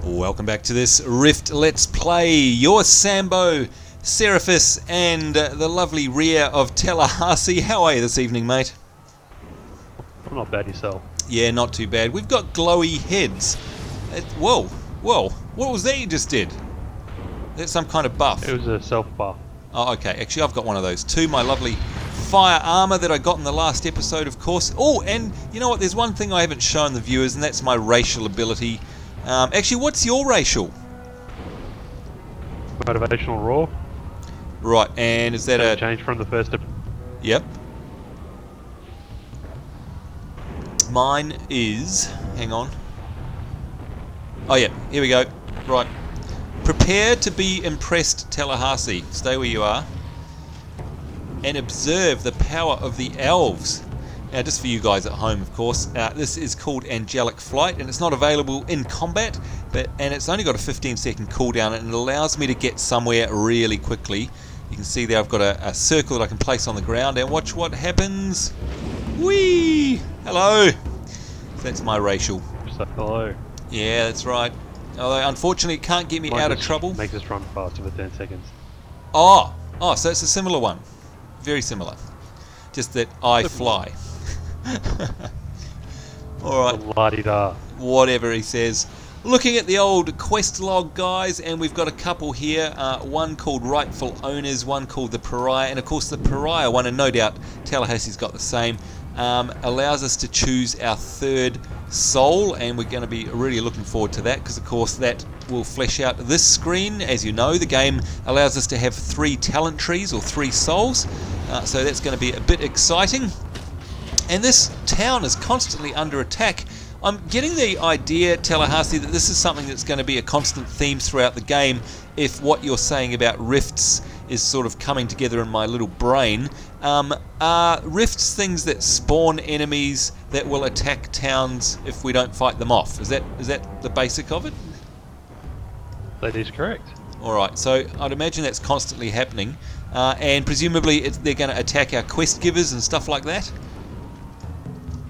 Welcome back to this Rift Let's Play. Your Sambo, Seraphis, and the lovely rear of Talara. How are you this evening, mate? I'm not bad, yourself. Yeah, not too bad. We've got glowy heads. Whoa, what was that you just did? That's some kind of buff. It was a self buff. Oh, okay. Actually, I've got one of those too. My lovely fire armor that I got in the last episode, of course. Oh, and you know what? There's one thing I haven't shown the viewers, and that's my racial ability. Actually, what's your racial? Motivational raw. Right, and is that a change from the first? Yep. Mine is. Hang on. Oh yeah, here we go. Right. Prepare to be impressed, Talara. Stay where you are. And observe the power of the elves. Now, just for you guys at home, of course, this is called Angelic Flight, and it's not available in combat, and it's only got a 15-second cooldown, and it allows me to get somewhere really quickly. You can see there I've got a circle that I can place on the ground, and watch what happens. Whee! Hello! So that's my racial. So, hello. Yeah, that's right. Although, unfortunately, it can't get me out of trouble. Makes us run faster for 10 seconds. Oh, so it's a similar one. Very similar. Just that I fly. Alright. La-di-da. Whatever he says. Looking at the old quest log, guys, and we've got a couple here. One called Rightful Owners, one called the Pariah, and of course the Pariah one, and no doubt Tallahassee's got the same, allows us to choose our third soul, and we're going to be really looking forward to that, because of course that will flesh out this screen. As you know, the game allows us to have 3 talent trees, or 3 souls, so that's going to be a bit exciting. And this town is constantly under attack. I'm getting the idea, Talara, that this is something that's going to be a constant theme throughout the game, if what you're saying about rifts is sort of coming together in my little brain. Are rifts things that spawn enemies that will attack towns if we don't fight them off? Is that the basic of it? That is correct. Alright, so I'd imagine that's constantly happening, and presumably they're going to attack our quest givers and stuff like that?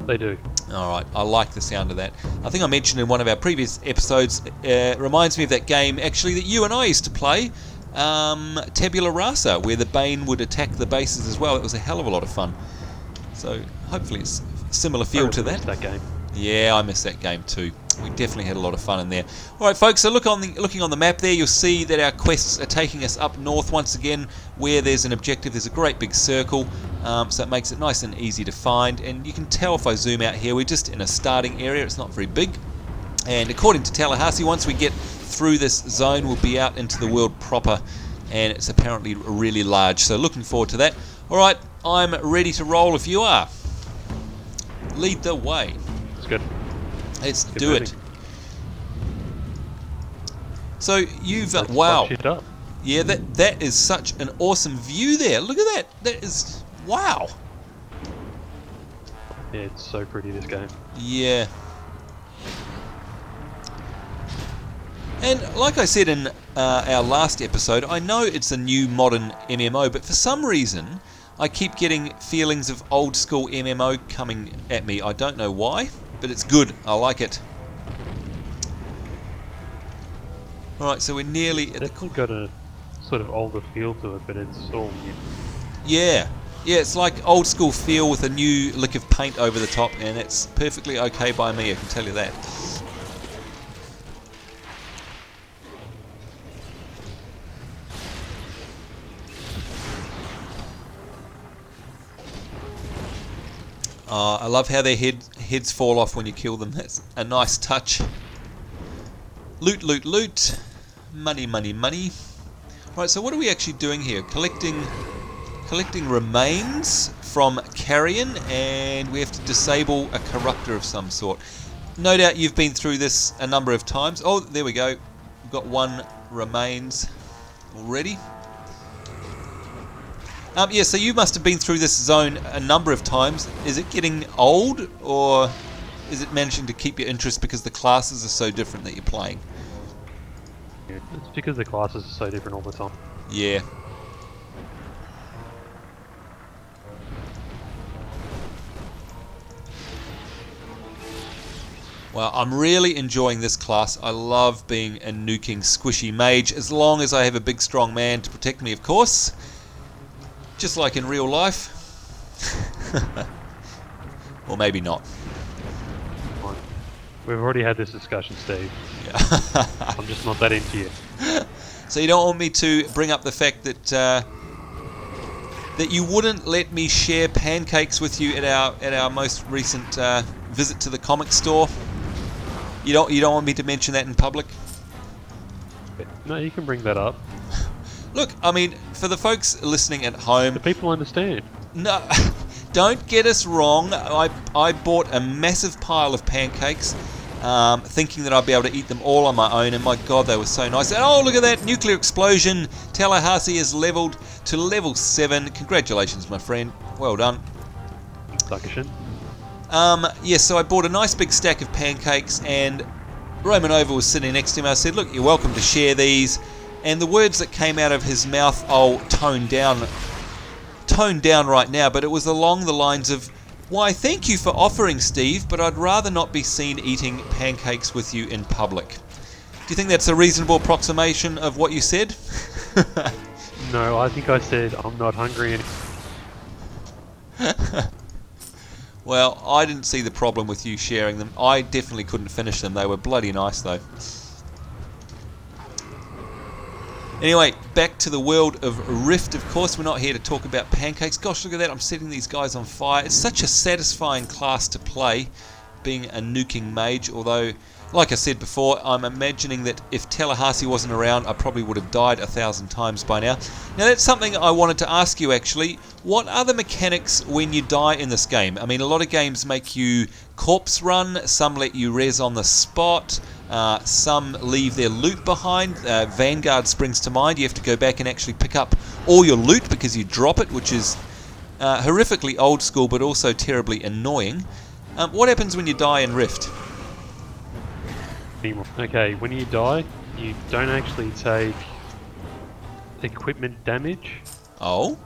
They do. Alright, I like the sound of that. I think I mentioned in one of our previous episodes, reminds me of that game actually that you and I used to play, Tabula Rasa, where the Bane would attack the bases as well. It was a hell of a lot of fun. So hopefully it's a similar feel to that. That game. Yeah, I miss that game too. We definitely had a lot of fun in there. Alright folks, so looking on the map there, you'll see that our quests are taking us up north once again, where there's an objective. There's a great big circle, so it makes it nice and easy to find, and you can tell if I zoom out here, we're just in a starting area. It's not very big, and according to Tallahassee, once we get through this zone, we'll be out into the world proper, and it's apparently really large, so looking forward to that. Alright, I'm ready to roll if you are. Lead the way. That's good. Let's do it. So you've wow. Yeah, that is such an awesome view there. Look at that. That is wow. Yeah, it's so pretty, this game. Yeah. And like I said in our last episode, I know it's a new modern MMO, but for some reason I keep getting feelings of old school MMO coming at me. I don't know why, but it's good. I like it. Alright, so we're nearly at It's got a sort of older feel to it, but it's all new. Yeah, it's like old school feel with a new lick of paint over the top, and it's perfectly okay by me, I can tell you that. I love how their heads fall off when you kill them. That's a nice touch. Loot, loot, loot. Money, money, money. Right, so what are we actually doing here? Collecting remains from Trion, and we have to disable a corruptor of some sort. No doubt you've been through this a number of times. Oh, there we go. We've got 1 remains already. Yeah, so you must have been through this zone a number of times. Is it getting old, or is it managing to keep your interest because the classes are so different that you're playing? It's because the classes are so different all the time. Yeah. Well, I'm really enjoying this class. I love being a nuking squishy mage, as long as I have a big strong man to protect me, of course. Just like in real life. Or maybe not. We've already had this discussion, Steve. Yeah. I'm just not that into you. So you don't want me to bring up the fact that that you wouldn't let me share pancakes with you at our most recent visit to the comic store? You don't want me to mention that in public? No, you can bring that up. Look, I mean, for the folks listening at home, The people understand. no, don't get us wrong. I bought a massive pile of pancakes, thinking that I'd be able to eat them all on my own, and my God, they were so nice. And oh, look at that nuclear explosion! Tallahassee is leveled to level 7. Congratulations, my friend. Well done. Suckershin. Yes, so I bought a nice big stack of pancakes, and Romanova was sitting next to him. I said, look, you're welcome to share these. And the words that came out of his mouth, I'll tone down right now, but it was along the lines of, why, thank you for offering, Steve, but I'd rather not be seen eating pancakes with you in public. Do you think that's a reasonable approximation of what you said? No, I think I said I'm not hungry Well, I didn't see the problem with you sharing them. I definitely couldn't finish them. They were bloody nice, though. Anyway, back to the world of Rift. Of course, we're not here to talk about pancakes. Gosh, look at that. I'm setting these guys on fire. It's such a satisfying class to play, being a nuking mage. Although, like I said before, I'm imagining that if Tallahassee wasn't around, I probably would have died 1,000 times by now. Now, that's something I wanted to ask you, actually. What are the mechanics when you die in this game? I mean, a lot of games make you corpse run. Some let you res on the spot. Some leave their loot behind. Vanguard springs to mind. You have to go back and actually pick up all your loot because you drop it, which is horrifically old school but also terribly annoying. What happens when you die in Rift? anymore. Okay, when you die, you don't actually take equipment damage, Oh?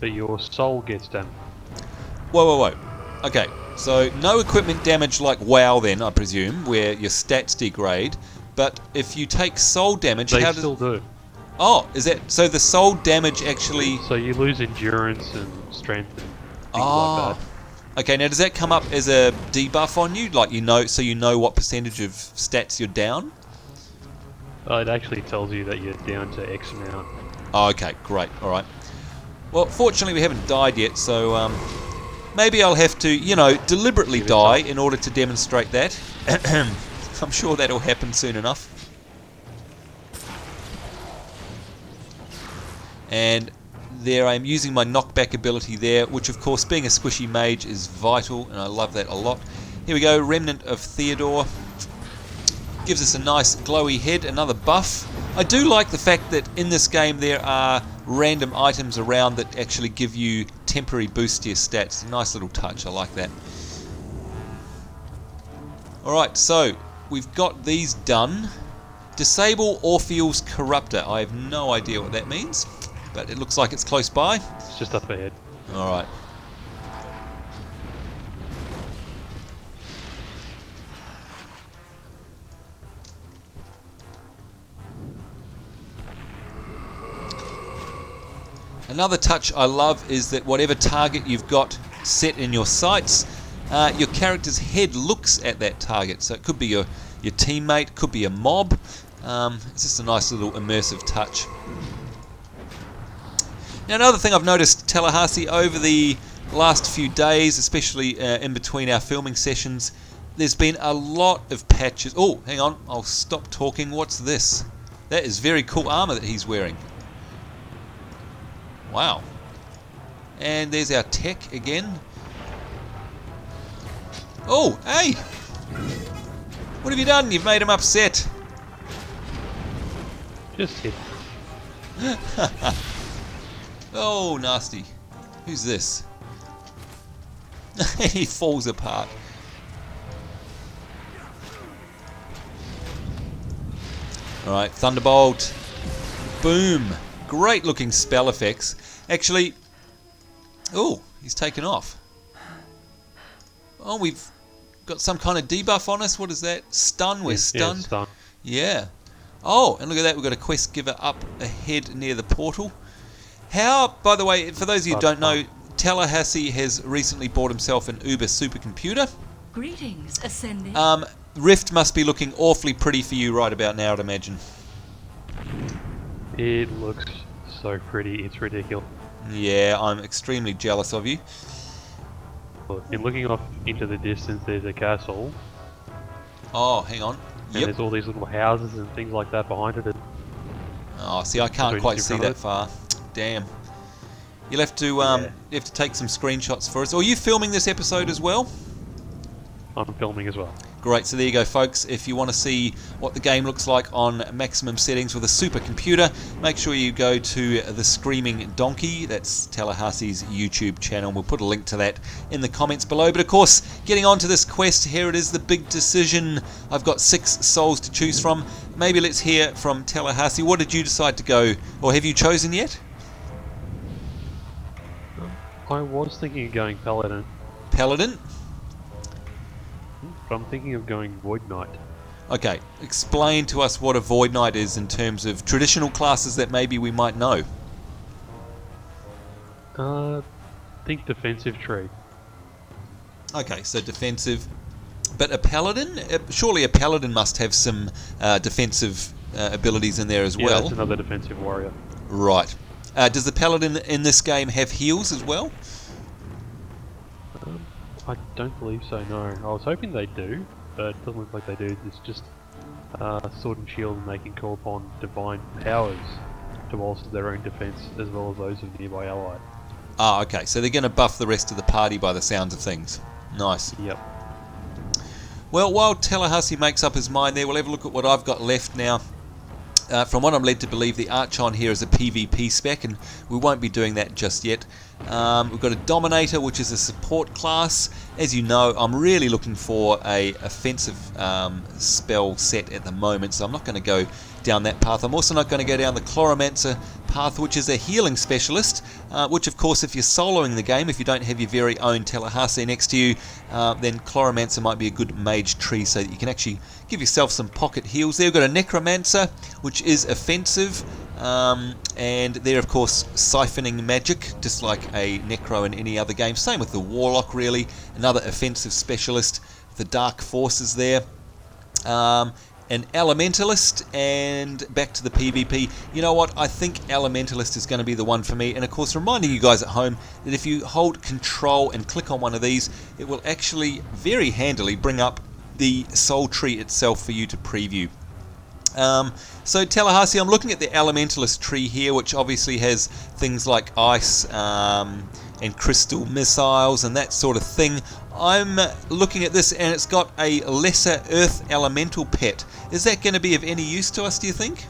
but your soul gets damaged. Whoa. Okay, so no equipment damage like WoW then, I presume, where your stats degrade. But if you take soul damage, They how still do. Oh, is that... So the soul damage actually... So you lose endurance and strength and things like that. Okay, now does that come up as a debuff on you? Like, you know, so you know what percentage of stats you're down? It actually tells you that you're down to X amount. Oh, okay, great, alright. Well, fortunately we haven't died yet, so maybe I'll have to, you know, deliberately die in order to demonstrate that. I'm sure that'll happen soon enough. And there I am using my knockback ability there, which of course being a squishy mage is vital, and I love that a lot. Here we go, Remnant of Theodore. Gives us a nice glowy head, another buff. I do like the fact that in this game there are random items around that actually give you temporary boost to your stats. A nice little touch, I like that. Alright, so we've got these done. Disable Orpheal's Corruptor. I have no idea what that means, but it looks like it's close by. It's just up ahead. Alright. Another touch I love is that whatever target you've got set in your sights, your character's head looks at that target. So it could be your teammate, could be a mob. It's just a nice little immersive touch. Now, another thing I've noticed, Tallahassee, over the last few days, especially in between our filming sessions, there's been a lot of patches. Oh, hang on, I'll stop talking. What's this? That is very cool armor that he's wearing. Wow. And there's our tech again. Oh, hey! What have you done? You've made him upset. Just hit. Oh, nasty. Who's this? He falls apart. Alright, Thunderbolt. Boom. Great looking spell effects. Actually, oh, he's taken off. Oh, got some kind of debuff on us. What is that? Stun. We're stunned. Yeah, stun. Yeah. Oh, and look at that. We've got a quest giver up ahead near the portal. How, by the way, for those of you who don't know, Tallahassee has recently bought himself an Uber supercomputer. Greetings, Ascending. Rift must be looking awfully pretty for you right about now, I'd imagine. It looks so pretty, it's ridiculous. Yeah, I'm extremely jealous of you. Look, and looking off into the distance, there's a castle, Oh, hang on. and there's all these little houses and things like that behind it. Oh, see, I can't Between quite in see front that of it. far. Damn. You'll have to, Yeah. you have to take some screenshots for us. Are you filming this episode as well? I'm filming as well. Great, so there you go, folks. If you want to see what the game looks like on maximum settings with a supercomputer, make sure you go to The Screaming Donkey. That's Tallahassee's YouTube channel. We'll put a link to that in the comments below. But of course, getting on to this quest, here it is, the big decision. I've got 6 souls to choose from. Maybe let's hear from Tallahassee. What did you decide to go, or have you chosen yet? I was thinking of going Paladin, Paladin? but I'm thinking of going Void Knight. Okay, explain to us what a Void Knight is in terms of traditional classes that maybe we might know. Think defensive tree. Okay, so defensive. But a Paladin? Surely a Paladin must have some defensive abilities in there as Yeah, well. that's another defensive warrior. Right. Does the Paladin in this game have heals as well? I don't believe so, no. I was hoping they do, but it doesn't look like they do. It's just sword and shield, and they can call upon divine powers to bolster their own defense as well as those of nearby allies. Ah, okay. So they're going to buff the rest of the party by the sounds of things. Nice. Yep. Well, while Tallahassee makes up his mind there, we'll have a look at what I've got left now. From what I'm led to believe, the Archon here is a PvP spec, and we won't be doing that just yet. We've got a Dominator, which is a support class. As you know, I'm really looking for a offensive spell set at the moment, so I'm not going to go down that path. I'm also not going to go down the Chloromancer path, which is a healing specialist, which of course, if you're soloing the game, if you don't have your very own Tallahassee next to you, then Chloromancer might be a good mage tree so that you can actually give yourself some pocket heals there. We've got a Necromancer, which is offensive, and they're of course siphoning magic, just like a Necro in any other game. Same with the Warlock, really, another offensive specialist. The Dark Forces there. An Elementalist, and back to the PvP. You know what? I think Elementalist is going to be the one for me. And of course, reminding you guys at home that if you hold Control and click on one of these, it will actually very handily bring up the soul tree itself for you to preview. So Tallahassee, I'm looking at the Elementalist tree here, which obviously has things like ice and crystal missiles and that sort of thing. I'm looking at this, and it's got a lesser earth elemental pet. Is that going to be of any use to us, do you think?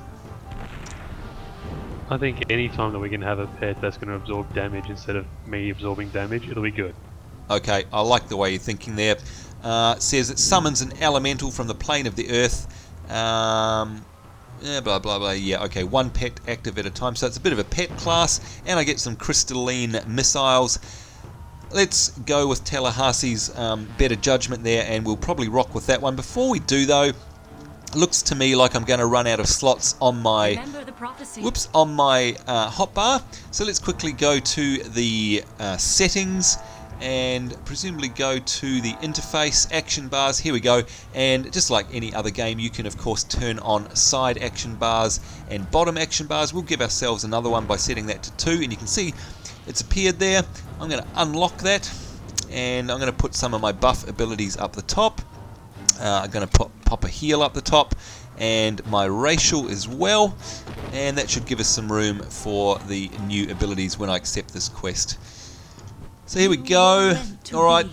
I think any time that we can have a pet that's going to absorb damage instead of me absorbing damage, it'll be good. Okay, I like the way you're thinking there. It says it summons an elemental from the plane of the earth. Yeah, blah blah blah. Yeah, okay, one pet active at a time, so it's a bit of a pet class, and I get some crystalline missiles. Let's go with Tallahassee's better judgment there, and we'll probably rock with that one. Before we do, though, it looks to me like I'm going to run out of slots on my hotbar. So let's quickly go to the settings and presumably go to the interface action bars. Here we go, and just like any other game, you can of course turn on side action bars and bottom action bars. We'll give ourselves another one by setting that to 2, and you can see it's appeared there. I'm going to unlock that, and I'm going to put some of my buff abilities up the top. I'm going to pop a heal up the top, and my racial as well, and that should give us some room for the new abilities when I accept this quest. So here we go. Alright,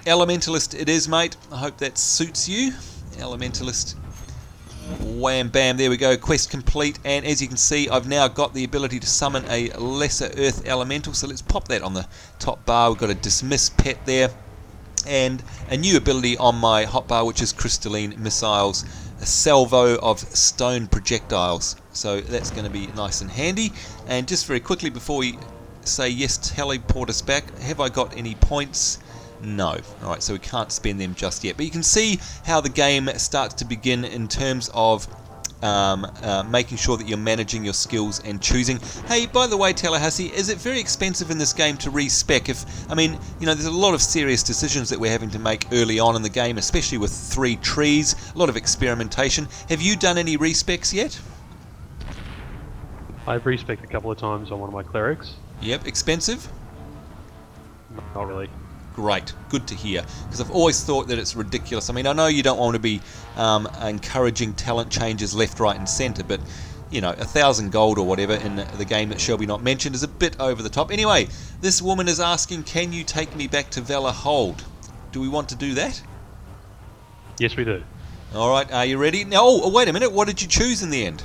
Elementalist it is, mate. I hope that suits you. Elementalist. Wham bam, there we go, quest complete, and as you can see, I've now got the ability to summon a lesser earth elemental, so let's pop that on the top bar. We've got a dismiss pet there, and a new ability on my hotbar, which is crystalline missiles, a salvo of stone projectiles, so that's going to be nice and handy. And just very quickly before we say yes, teleport us back, have I got any points? No. Alright, so we can't spend them just yet. But you can see how the game starts to begin in terms of making sure that you're managing your skills and choosing. Hey, by the way, Tallahassee, is it very expensive in this game to respec? I mean, you know, there's a lot of serious decisions that we're having to make early on in the game, especially with 3 trees, a lot of experimentation. Have you done any respecs yet? I've respec'd a couple of times on one of my clerics. Yep, expensive? Not really. Great, good to hear, because I've always thought that it's ridiculous. I mean, I know you don't want to be encouraging talent changes left, right and centre, but, you know, 1,000 gold or whatever in the game that shall be not mentioned is a bit over the top. Anyway, this woman is asking, can you take me back to Valor Hold? Do we want to do that? Yes, we do. Alright, are you ready? Now, oh, wait a minute, what did you choose in the end?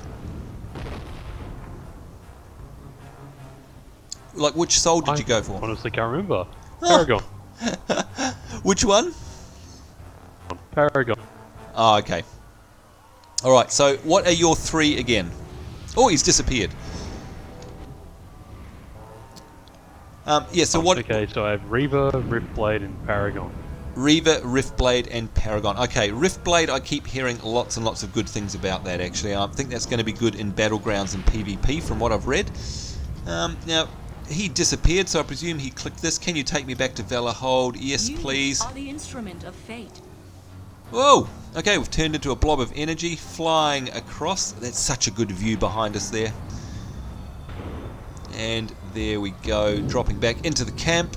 Like, which soul did you go for? Honestly can't remember. Oh. Paragon. Which one? Paragon. Oh, okay. Alright, so what are your 3 again? Oh, he's disappeared. Yeah, so what... Okay, so I have Reaver, Riftblade, and Paragon. Reaver, Riftblade, and Paragon. Okay, Riftblade, I keep hearing lots and lots of good things about that, actually. I think that's going to be good in Battlegrounds and PvP, from what I've read. Now... He disappeared, so I presume he clicked this. Can you take me back to Valor Hold? Yes, please. You are the instrument of fate. Whoa! Okay, we've turned into a blob of energy flying across. That's such a good view behind us there. And there we go, dropping back into the camp.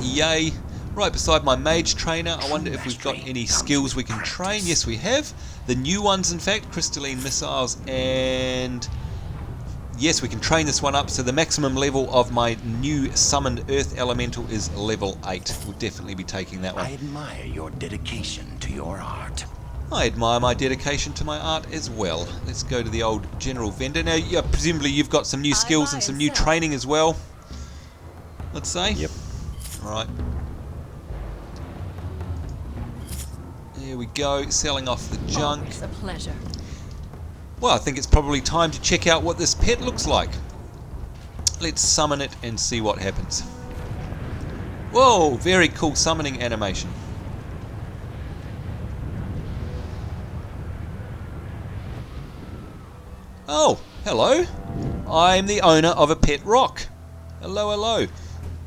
Yay! Right beside my mage trainer. I wonder if we've got any skills we can train. Yes, we have. The new ones, in fact, crystalline missiles and... Yes, we can train this one up, so the maximum level of my new summoned Earth Elemental is level 8. We'll definitely be taking that one. I admire your dedication to your art. I admire my dedication to my art as well. Let's go to the old general vendor. Now, yeah, presumably you've got some new skills and some new training as well, let's say. Yep. Alright. There we go, selling off the junk. Always a pleasure. Well, I think it's probably time to check out what this pet looks like. Let's summon it and see what happens. Whoa, very cool summoning animation. Oh, hello. I'm the owner of a pet rock. Hello, hello.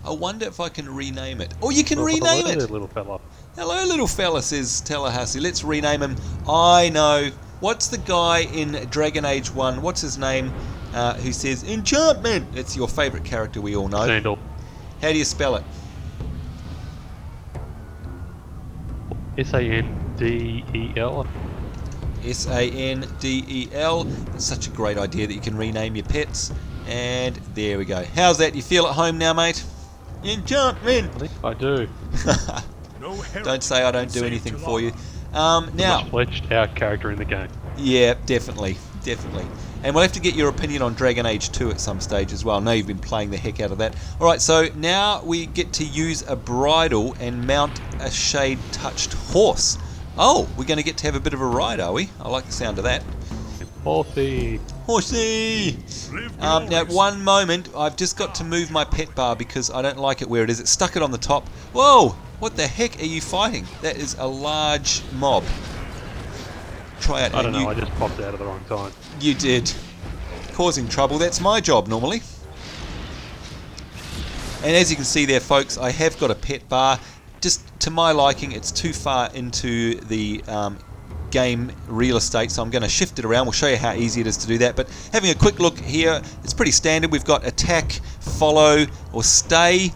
I wonder if I can rename it. Oh, you can rename it. Little fella. Hello, little fella, says Tallahassee. Let's rename him. I know. What's the guy in Dragon Age 1, what's his name, who says, enchantment? It's your favourite character, we all know. Sandal. How do you spell it? Sandel. Sandel. It's such a great idea that you can rename your pets. And there we go. How's that? You feel at home now, mate? Enchantment! I do. Don't say I don't do anything for you. Now, Much fledged our character in the game. yeah, definitely. And we'll have to get your opinion on Dragon Age 2 at some stage as well. I know you've been playing the heck out of that. Alright, so now we get to use a bridle and mount a shade-touched horse. Oh, we're going to get to have a bit of a ride, are we? I like the sound of that. Horsey. Now, one moment, I've just got to move my pet bar because I don't like it where it is. It's stuck it on the top. Whoa! What the heck are you fighting? That is a large mob. Try it. I don't know, I just popped out at the wrong time. You did. Causing trouble, that's my job normally. And as you can see there, folks, I have got a pet bar. Just to my liking, it's too far into the game real estate, so I'm going to shift it around. We'll show you how easy it is to do that. But having a quick look here, it's pretty standard. We've got attack, follow, or stay.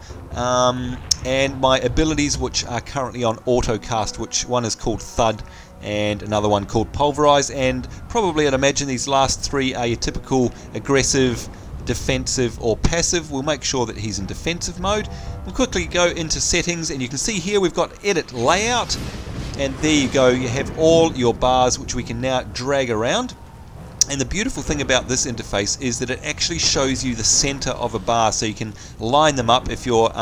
And my abilities, which are currently on auto cast, which one is called Thud and another one called Pulverize, and probably I'd imagine these last 3 are your typical aggressive, defensive or passive. We'll make sure that he's in defensive mode. We'll quickly go into settings, and you can see here we've got edit layout, and there you go, you have all your bars which we can now drag around. And the beautiful thing about this interface is that it actually shows you the center of a bar, so you can line them up if you're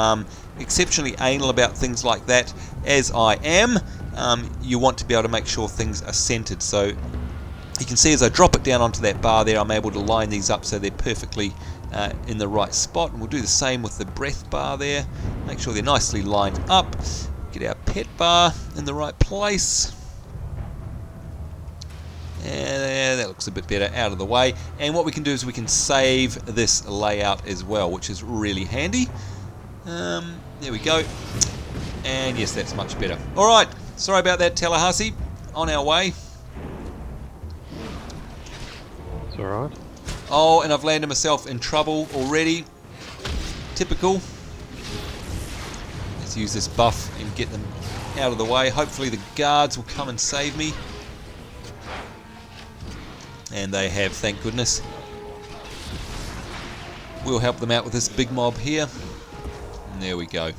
exceptionally anal about things like that, as I am. You want to be able to make sure things are centered. So you can see as I drop it down onto that bar there, I'm able to line these up so they're perfectly in the right spot, and we'll do the same with the breath bar there. Make sure they're nicely lined up. Get our pet bar in the right place. And that looks a bit better out of the way. And what we can do is we can save this layout as well, which is really handy. There we go. And yes, that's much better. Alright, sorry about that, Tallahassee. On our way. It's alright. Oh, and I've landed myself in trouble already. Typical. Let's use this buff and get them out of the way. Hopefully the guards will come and save me. And they have, thank goodness. We'll help them out with this big mob here. And there we go.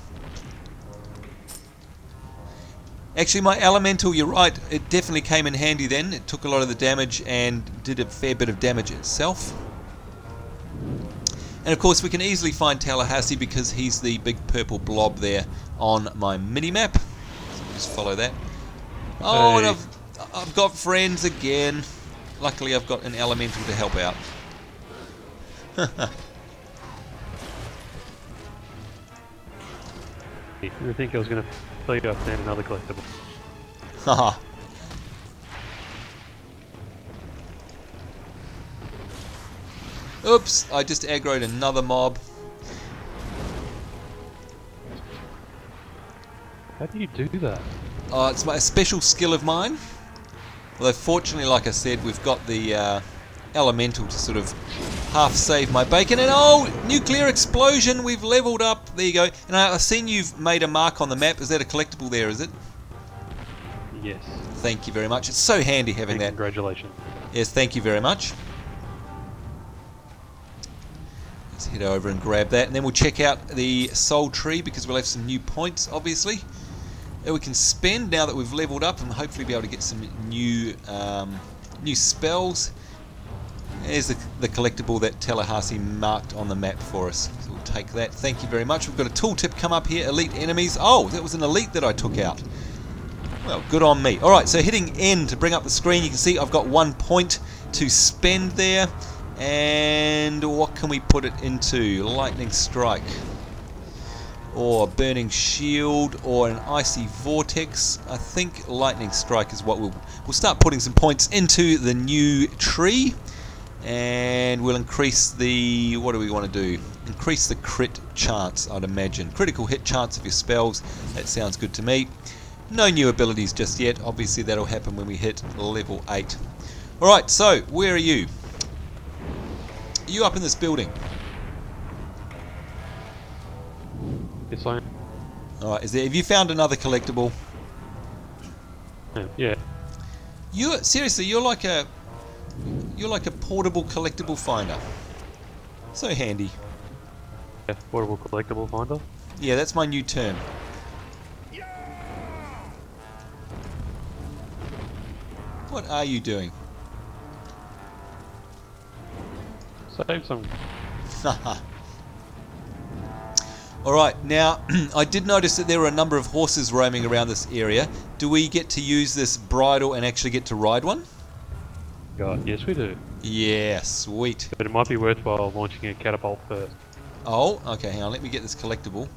Actually, my elemental, you're right, it definitely came in handy then. It took a lot of the damage and did a fair bit of damage itself. And of course, we can easily find Tallahassee because he's the big purple blob there on my mini-map. So we'll just follow that. Oh, Hey. and I've got friends again. Luckily, I've got an elemental to help out. I think I was going to tell you to stand another collectible. Haha. Oops, I just aggroed another mob. How do you do that? It's a special skill of mine. Although fortunately, like I said, we've got the elemental to sort of half save my bacon. And oh, nuclear explosion, we've leveled up. There you go. And I've seen you've made a mark on the map. Is that a collectible there, is it? Yes. Thank you very much. It's so handy having And that. congratulations. Yes, thank you very much. Let's head over and grab that. And then we'll check out the soul tree because we'll have some new points, obviously, that we can spend now that we've leveled up and hopefully be able to get some new spells. There's the collectible that Tallahassee marked on the map for us. So we'll take that. Thank you very much. We've got a tooltip come up here. Elite enemies. Oh, that was an elite that I took out. Well, good on me. Alright, so hitting N to bring up the screen, you can see I've got 1 point to spend there. And what can we put it into? Lightning strike. Or burning shield, or an icy vortex. I think lightning strike is what we'll start putting some points into the new tree. And we'll increase the, what do we want to do? Increase the crit chance, I'd imagine. Critical hit chance of your spells. That sounds good to me. No new abilities just yet. Obviously that'll happen when we hit level 8. Alright, so where are you? Are you up in this building? Yes, I am. Alright, have you found another collectible? Yeah. Seriously, you're like a portable collectible finder. So handy. Yeah, portable collectible finder. Yeah, that's my new term. What are you doing? Save some. Alright, now I did notice that there were a number of horses roaming around this area. Do we get to use this bridle and actually get to ride one? God, yes we do. Yeah, sweet. But it might be worthwhile launching a catapult first. Oh, okay, hang on, let me get this collectible.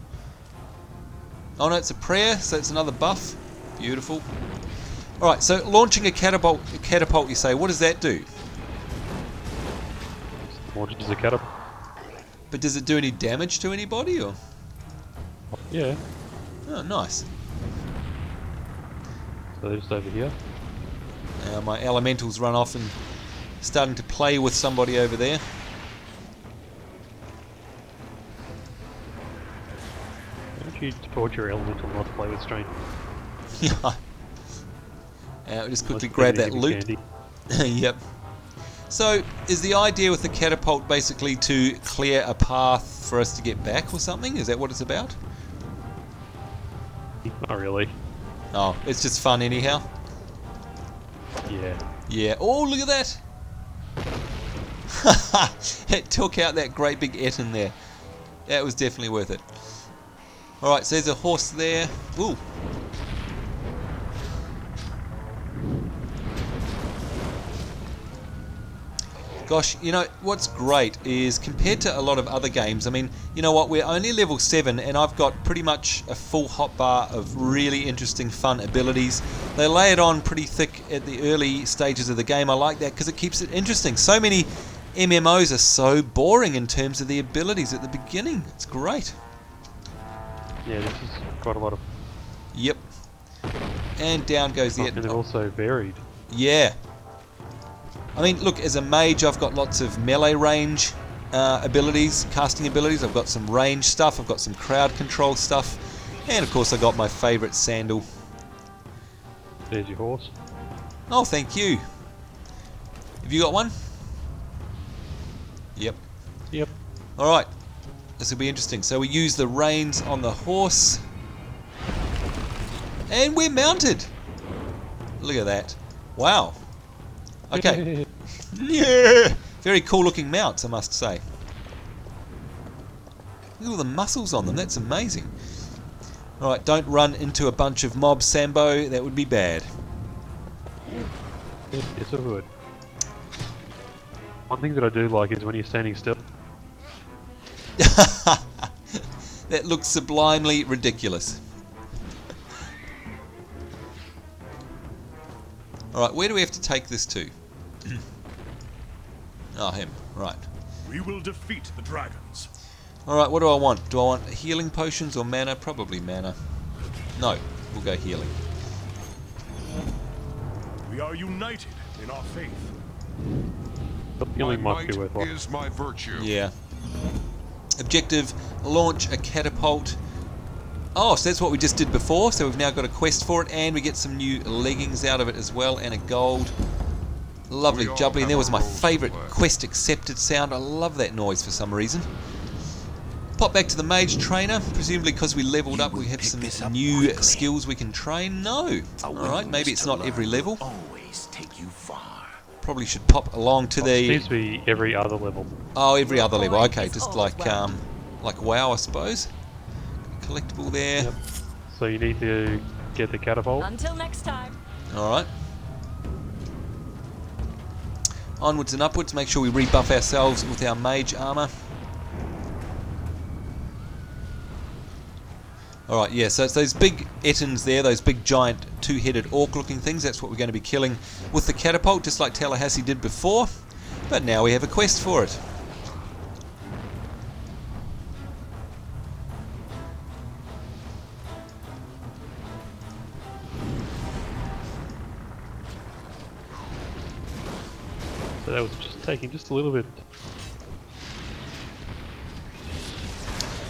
Oh no, it's a prayer, so it's another buff. Beautiful. Alright, so launching a catapult, you say, what does that do? Launches a catapult. But does it do any damage to anybody, or? Yeah. Oh, nice. So they're just over here. My elementals run off and starting to play with somebody over there. Why don't you support your elemental not to play with strangers? Yeah. We'll just quickly Unless grab they're that gonna loot. give you candy. Yep. So, is the idea with the catapult basically to clear a path for us to get back or something? Is that what it's about? Not really. Oh, it's just fun anyhow? Yeah. Yeah. Oh, look at that! It took out that great big Ettin there. That was definitely worth it. Alright, so there's a horse there. Ooh. Gosh, you know, what's great is compared to a lot of other games, I mean, you know what, we're only level 7 and I've got pretty much a full hotbar of really interesting, fun abilities. They lay it on pretty thick at the early stages of the game. I like that because it keeps it interesting. So many MMOs are so boring in terms of the abilities at the beginning. It's great. Yeah, this is quite a lot of... Yep. And down goes the... And they're also varied. Yeah. I mean, look, as a mage, I've got lots of melee range abilities, casting abilities. I've got some range stuff. I've got some crowd control stuff. And, of course, I got my favourite sandal. There's your horse. Oh, thank you. Have you got one? Yep. Yep. All right. This will be interesting. So we use the reins on the horse. And we're mounted. Look at that. Wow. Okay. Yeah. Very cool looking mounts, I must say. Look at all the muscles on them. That's amazing. Alright, don't run into a bunch of mobs, Sambo. That would be bad. Yes, it would. One thing that I do like is when you're standing still. That looks sublimely ridiculous. Alright, where do we have to take this to? Oh, him. Right. We will defeat the dragons. Alright, what do I want? Do I want healing potions or mana? Probably mana. No, we'll go healing. We are united in our faith. But healing might be My worthwhile. might is my virtue. Yeah. Objective, launch a catapult. Oh, so that's what we just did before, so we've now got a quest for it, and we get some new leggings out of it as well, and a gold. Lovely We all jubbly, and there have was a my role to favourite play. quest accepted sound. I love that noise for some reason. Pop back to the mage trainer, presumably because we leveled up, we have pick some this up new quickly. skills we can train. No. Alright, maybe it's not every level. Always take you far. Probably should pop along to It the... seems to be every other level. Oh, every other level. Alright, Okay, it's just all like well. like WoW, I suppose. Collectible there. Yep. So you need to get the catapult. Until next time. Alright. Onwards and upwards. Make sure we rebuff ourselves with our mage armour. Alright, yeah, so it's those big Ettins there, those big giant two-headed orc-looking things. That's what we're going to be killing with the catapult, just like Tallahassee did before. But now we have a quest for it. So that was just taking just a little bit.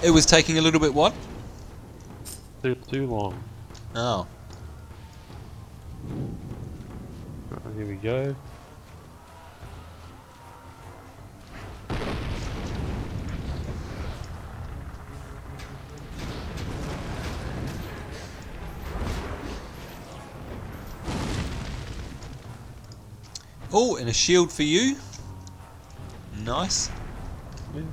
It was taking a little bit what? Too long. Oh. Right, here we go. Oh, and a shield for you. Nice. Yeah.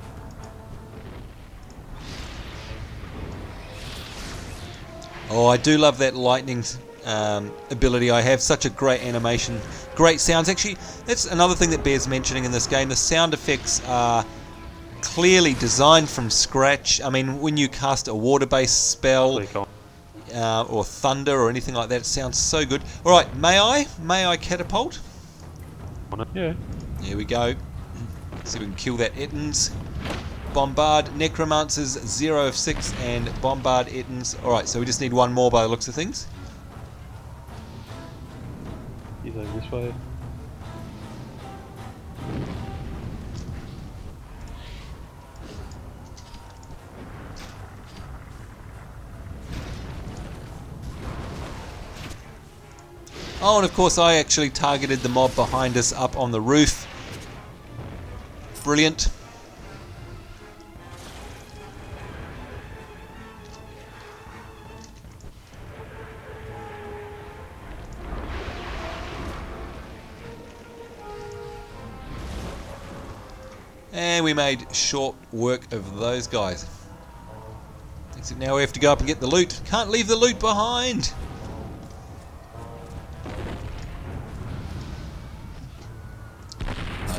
Oh, I do love that lightning ability. I have such a great animation, great sounds. Actually, that's another thing that bears mentioning in this game. The sound effects are clearly designed from scratch. I mean, when you cast a water-based spell Click on. or thunder or anything like that, it sounds so good. All right, may I catapult? it. Yeah. Here we go. See if we can kill that Ettins. Bombard Necromancers 0 of 6 and Bombard Ettins. Alright, so we just need one more by the looks of things. He's over this way. Oh, and of course I actually targeted the mob behind us up on the roof. Brilliant. And we made short work of those guys. Except now we have to go up and get the loot. Can't leave the loot behind.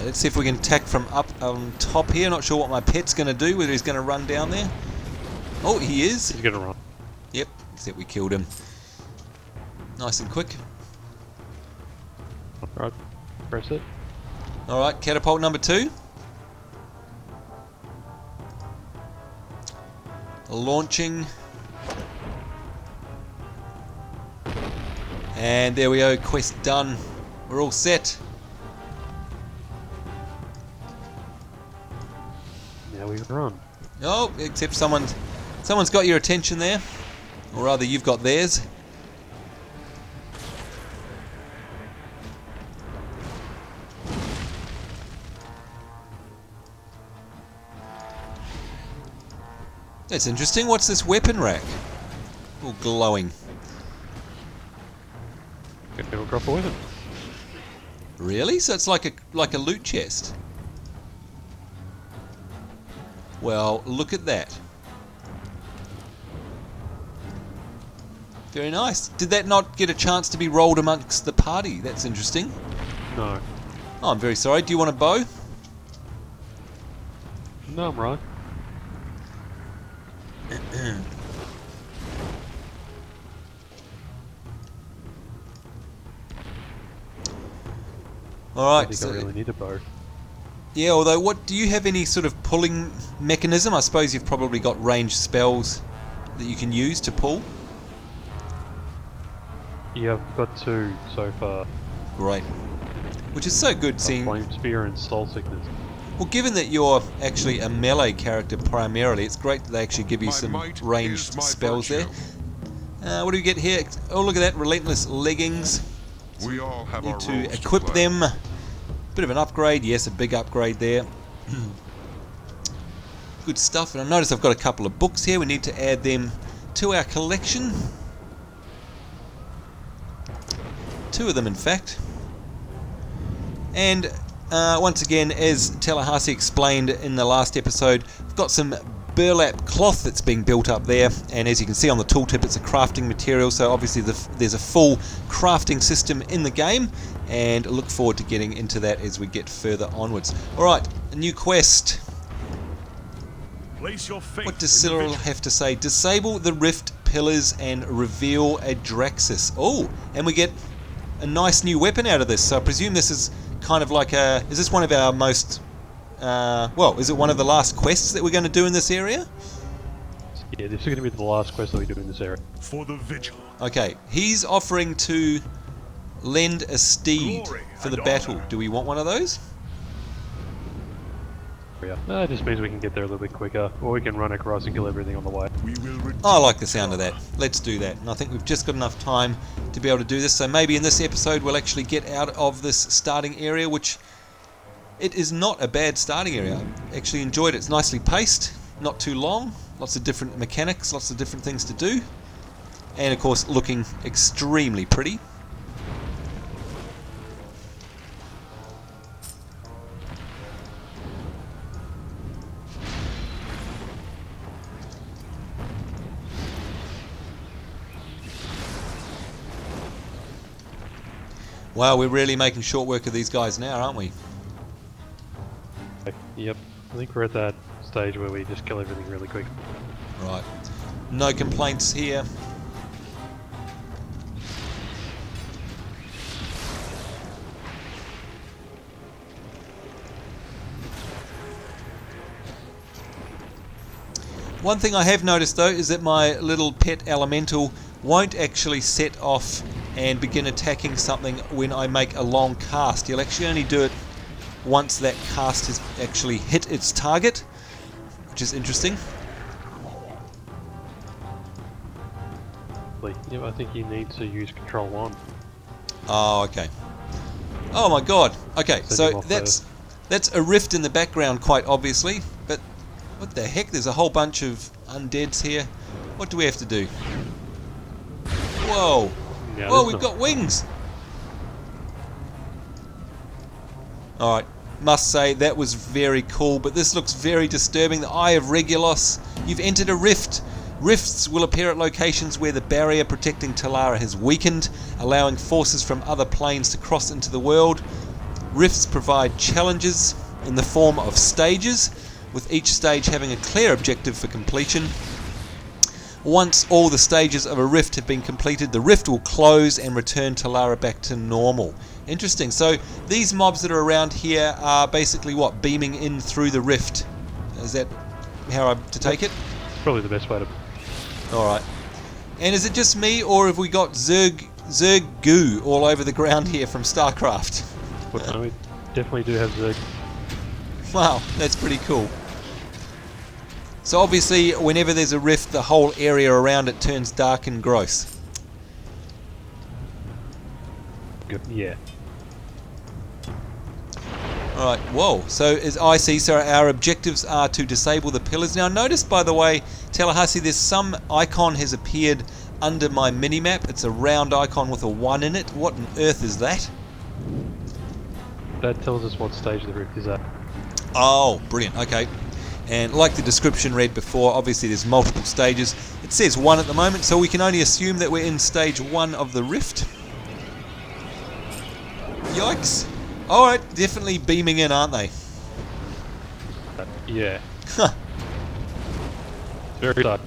let's see if we can attack from up on top here. Not sure what my pet's going to do, whether he's going to run down there. Oh, he is. He's gonna run. Yep, except we killed him. Nice and quick. Right, press it. Alright, catapult number 2. Launching. And there we go, quest done. We're all set. Now we run. Oh, except someone's got your attention there. Or rather, you've got theirs. That's interesting. What's this weapon rack? All glowing. It'll drop a weapon. Really? So it's like a loot chest. Well, look at that. Very nice. Did that not get a chance to be rolled amongst the party? That's interesting. No. Oh, I'm very sorry. Do you want a bow? No, I'm right. I Alright, think so, I really need a bow. yeah, although what do you have any sort of pulling mechanism? I suppose you've probably got ranged spells that you can use to pull. Yeah, I've got 2 so far. Great. Which is so good seeing... Flame Spear and Soul Sickness. Well, given that you're actually a melee character primarily, it's great that they actually give you some ranged spells there. What do we get here? Oh, look at that, Relentless Leggings. We all have Need to equip them. Bit of an upgrade, yes, a big upgrade there. Good stuff. And I notice I've got a couple of books here. We need to add them to our collection. 2 of them, in fact. And once again, as Talara explained in the last episode, we've got some burlap cloth that's being built up there, and as you can see on the tooltip, it's a crafting material, so obviously there's a full crafting system in the game, and look forward to getting into that as we get further onwards. Alright, a new quest. Place your faith What does in the Cyril vision. have to say? Disable the rift pillars and reveal a Draxus. Oh, and we get a nice new weapon out of this, so I presume this is kind of like a... Is this one of our most... well, is it one of the last quests that we're going to do in this area? Yeah, this is going to be the last quest that we do in this area. For the vigil. Okay, he's offering to lend a steed Glory for the and battle. honor. Do we want one of those? Yeah. It just means we can get there a little bit quicker, or we can run across and kill everything on the way. We will return. I like the sound of that. Let's do that. And I think we've just got enough time to be able to do this. So maybe in this episode we'll actually get out of this starting area, which it is not a bad starting area. I actually enjoyed it. It's nicely paced, not too long, lots of different mechanics, lots of different things to do. And of course looking extremely pretty. Wow, we're really making short work of these guys now, aren't we? Yep. I think we're at that stage where we just kill everything really quick. Right. No complaints here. One thing I have noticed though is that my little pet elemental won't actually set off and begin attacking something when I make a long cast. You'll actually only do it once that cast has actually hit its target, which is interesting. Yeah, I think you need to use Control 1. Oh, okay. Oh my god. Okay, Set so him off that's a rift in the background quite obviously, but what the heck? There's a whole bunch of undeads here. What do we have to do? Whoa. Yeah, Whoa, there's we've not- got wings. Alright, must say that was very cool, but this looks very disturbing. The Eye of Regulus. You've entered a rift. Rifts will appear at locations where the barrier protecting Talara has weakened, allowing forces from other planes to cross into the world. Rifts provide challenges in the form of stages, with each stage having a clear objective for completion. Once all the stages of a rift have been completed, the rift will close and return Talara back to normal. Interesting. So these mobs that are around here are basically what? Beaming in through the rift. Is that how I'm to take it? Probably the best way to... Alright. And is it just me, or have we got Zerg goo all over the ground here from StarCraft? But no, we definitely do have Zerg. Wow, that's pretty cool. So obviously, whenever there's a rift, the whole area around it turns dark and gross. Good. Yeah. Alright, whoa. So as I see, so our objectives are to disable the pillars. Now notice, by the way, Tallahassee, there's some icon has appeared under my minimap. It's a round icon with a 1 in it. What on earth is that? That tells us what stage the rift is at. Oh, brilliant. Okay. And like the description read before, obviously there's multiple stages. It says 1 at the moment, so we can only assume that we're in stage 1 of the rift. Yikes. Alright, definitely beaming in, aren't they? Yeah. Huh. Very sad.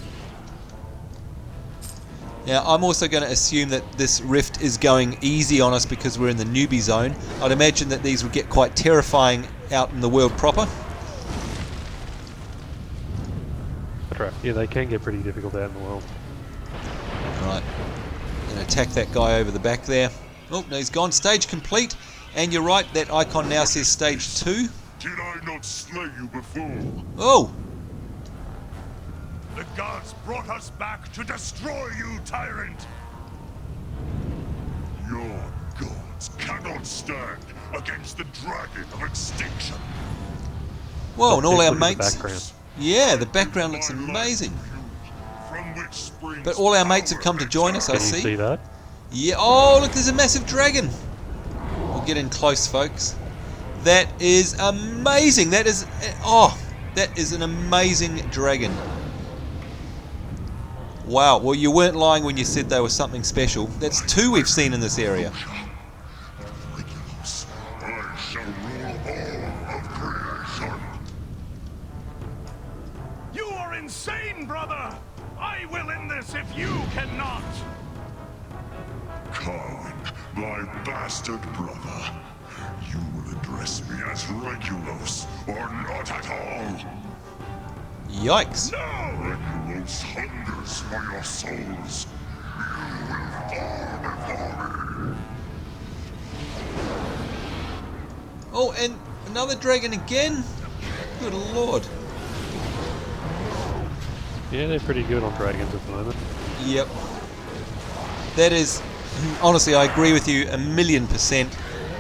Now, I'm also going to assume that this rift is going easy on us because we're in the newbie zone. I'd imagine that these would get quite terrifying out in the world proper. Right. Yeah, they can get pretty difficult out in the world. Alright. Going to attack that guy over the back there. Oh, no, he's gone. Stage complete. And you're right, that icon now says stage 2. Did I not slay you before? Oh! The gods brought us back to destroy you, tyrant! Your gods cannot stand against the dragon of extinction. Whoa, and all our Look at the mates... background. Yeah, the background looks amazing. From which springs But all our mates have come to join us, I Can you see. see that? Yeah, oh, look, there's a massive dragon. We'll get in close, folks. That is amazing. That is... Oh, that is an amazing dragon. Wow, well, you weren't lying when you said they were something special. That's 2 we've seen in this area. Regulus, I shall rule all of creation. You are insane, brother! I will end this if you cannot! Khan, my bastard brother, you will address me as Regulus, or not at all. Yikes. Regulus hungers for your souls. You will fall before me. Oh, and another dragon again? Good lord. Yeah, they're pretty good on dragons at the moment. Yep. That is... Honestly, I agree with you 1,000,000%.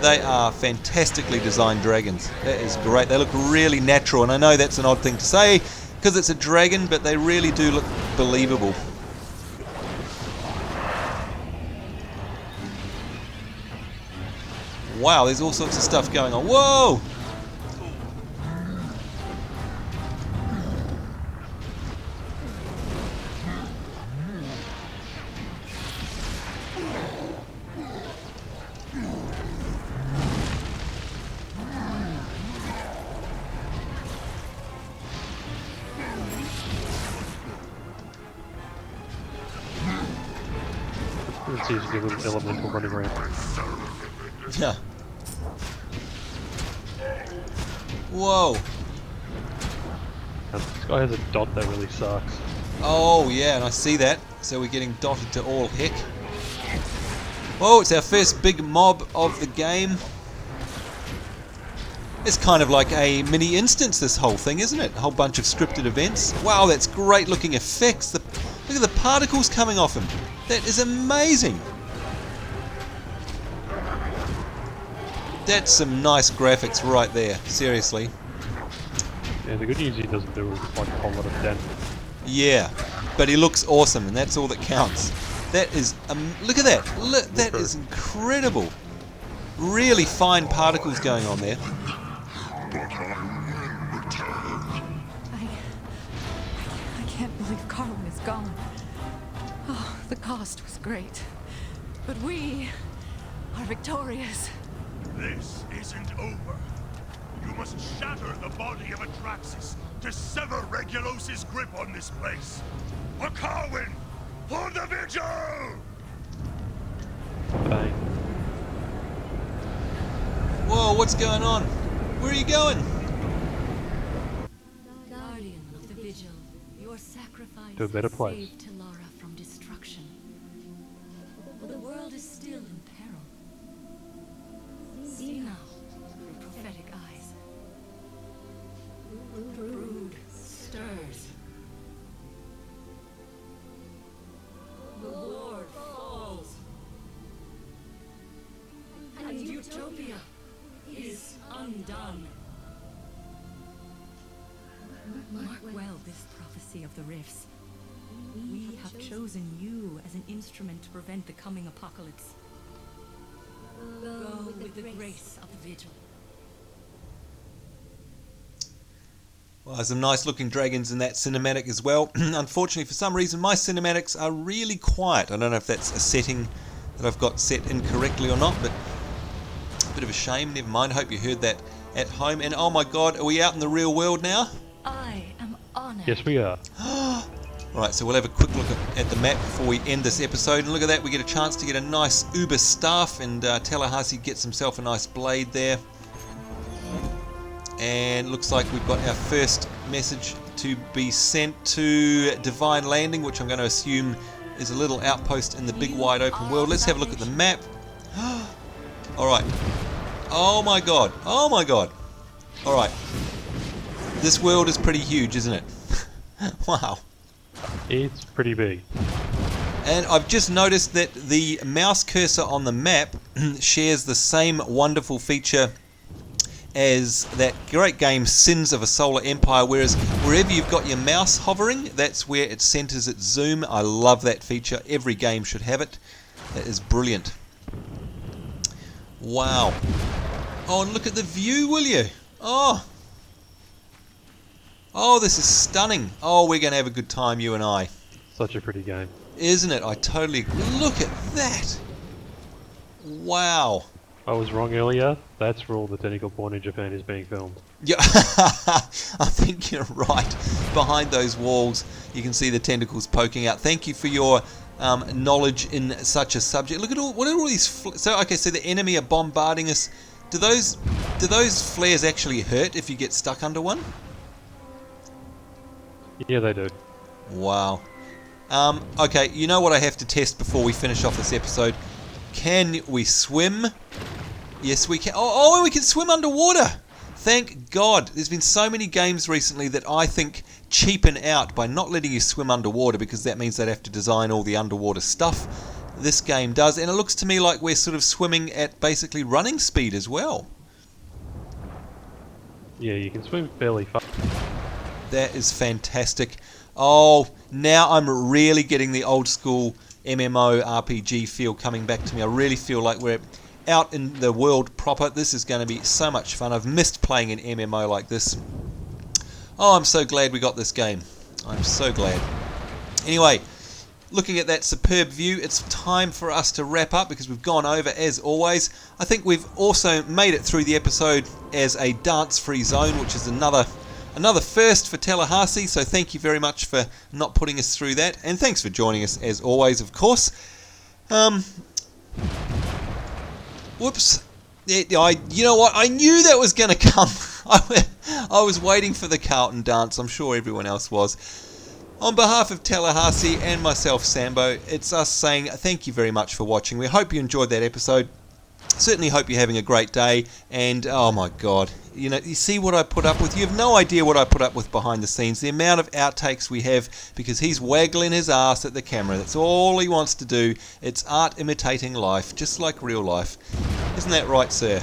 They are fantastically designed dragons. That is great. They look really natural, and I know that's an odd thing to say because it's a dragon, but they really do look believable. Wow, there's all sorts of stuff going on. Whoa! It's usually a little elemental running around. Yeah. Whoa. And this guy has a dot that really sucks. Oh, yeah, and I see that. So we're getting dotted to all heck. Whoa, it's our first big mob of the game. It's kind of like a mini instance, this whole thing, isn't it? A whole bunch of scripted events. Wow, that's great looking effects. Look at the particles coming off him. That is amazing. That's some nice graphics right there, seriously. Yeah, the good news he doesn't do is like a whole lot of damage. Yeah, but he looks awesome, and that's all that counts. That is, look at that. Look, that is incredible. Really fine particles going on there. But I will return. I can't believe Carlin is gone. Oh, the cost was great. But we are victorious. This is isn't over. You must shatter the body of Atraxis to sever Regulos's grip on this place. A Carwin for the vigil! Bang. Whoa, what's going on? Where are you going? Guardian of the Vigil, your sacrifice To a better place. saved Talara from destruction. The world is still in peril. See now, through prophetic eyes. Brood stirs. The Lord falls. And Utopia is undone. Mark well this prophecy of the rifts. We have chosen you as an instrument to prevent the coming apocalypse. Go with the grace of the Vigil. Well, there's some nice looking dragons in that cinematic as well. Unfortunately, for some reason, my cinematics are really quiet. I don't know if that's a setting that I've got set incorrectly or not, but a bit of a shame. Never mind. Hope you heard that at home. And oh my god, are we out in the real world now? I am honored. Yes, we are. Alright, so we'll have a quick look at the map before we end this episode. And look at that, we get a chance to get a nice uber staff, and Tallahassee gets himself a nice blade there. And looks like we've got our first message to be sent to Divine Landing, which I'm going to assume is a little outpost in the big wide open world. Let's have a look at the map. Alright. Oh my god. Oh my god. Alright. This world is pretty huge, isn't it? Wow. It's pretty big. And I've just noticed that the mouse cursor on the map shares the same wonderful feature as that great game Sins of a Solar Empire, whereas wherever you've got your mouse hovering, that's where it centers its zoom. I love that feature. Every game should have it. That is brilliant. Wow. Oh, and look at the view, will you? Oh, this is stunning. Oh, we're going to have a good time, you and I. Such a pretty game. Isn't it? I totally agree. Look at that. Wow. I was wrong earlier. That's where all the technical porn in Japan is being filmed. Yeah, I think you're right. Behind those walls, you can see the tentacles poking out. Thank you for your knowledge in such a subject. Look at what are all these? So the enemy are bombarding us. Do those flares actually hurt if you get stuck under one? Yeah, they do. Wow. Okay, you know what I have to test before we finish off this episode? Can we swim? Yes, we can. Oh, we can swim underwater. Thank God. There's been so many games recently that I think cheapen out by not letting you swim underwater, because that means they'd have to design all the underwater stuff. This game does, and it looks to me like we're sort of swimming at basically running speed as well. Yeah, you can swim fairly fast. That is fantastic. Oh, now I'm really getting the old school MMO RPG feel coming back to me. I really feel like we're out in the world proper. This is going to be so much fun. I've missed playing an MMO like this. Oh, I'm so glad we got this game. I'm so glad. Anyway, looking at that superb view, it's time for us to wrap up because we've gone over as always. I think we've also made it through the episode as a dance-free zone, which is another first for Tallahassee, so thank you very much for not putting us through that, and thanks for joining us as always, of course. Whoops. You know what? I knew that was going to come. I was waiting for the Carlton dance. I'm sure everyone else was. On behalf of Tallahassee and myself, Sambo, it's us saying thank you very much for watching. We hope you enjoyed that episode. Certainly hope you're having a great day, and oh my god, you see what I put up with? You have no idea what I put up with behind the scenes, the amount of outtakes we have, because he's waggling his ass at the camera. That's all he wants to do. It's art imitating life, just like real life. Isn't that right, sir?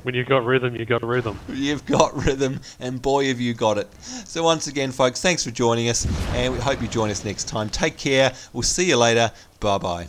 When you've got rhythm, you've got rhythm. You've got rhythm, and boy have you got it. So once again, folks, thanks for joining us, and we hope you join us next time. Take care. We'll see you later. Bye-bye.